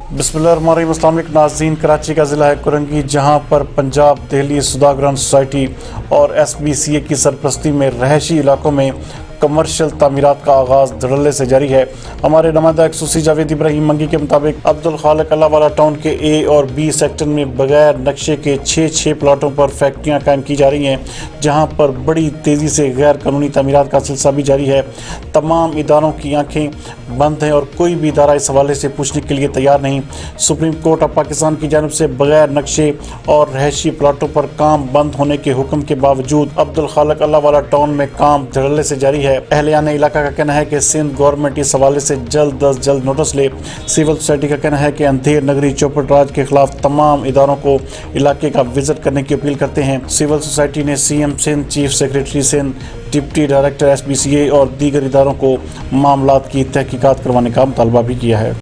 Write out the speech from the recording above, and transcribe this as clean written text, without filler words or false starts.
बिस्मिल्लाहिर्रहमानिर्रहीम। अस्सलाम वालेकुम नाज़रीन, कराची का ज़िला है कुरंगी, जहां पर पंजाब दिल्ली सौदागरान सोसाइटी और SBCA की सरपरस्ती में रहायशी इलाकों में कमर्शियल तामीरात का आगाज़ धड़ल्ले से जारी है। हमारे नुमाइंदा एक्सूसी जावेद इब्राहिम मंगी के मुताबिक अब्दुल खालिक अल्लाहवाला टाउन के A और B सेक्टर में बगैर नक्शे के 6 प्लाटों पर फैक्ट्रियां कायम की जा रही हैं, जहां पर बड़ी तेज़ी से गैर कानूनी तामीरात का सिलसिला भी जारी है। तमाम इदारों की आंखें बंद हैं और कोई भी इदारा इस हवाले से पूछने के लिए तैयार नहीं। सुप्रीम कोर्ट ऑफ पाकिस्तान की जानिब से बगैर नक्शे और रहायशी प्लाटों पर काम बंद होने के हुक्म के बावजूद अब्दुल खालिक अल्लाहवाला टाउन में काम धड़ल्ले से जारी है। अहलियान इलाका का कहना है कि सिंध गवर्नमेंट इस हवाले से जल्द अज जल्द नोटिस ले। सिविल सोसाइटी का कहना है कि अंधेर नगरी चौपट राज के खिलाफ तमाम इदारों को इलाके का विजिट करने की अपील करते हैं। सिविल सोसाइटी ने CM Sindh, chief secretary Sindh, deputy director SBCA और दीगर इदारों को मामलात की तहकीकात करवाने का मुतालबा भी किया है।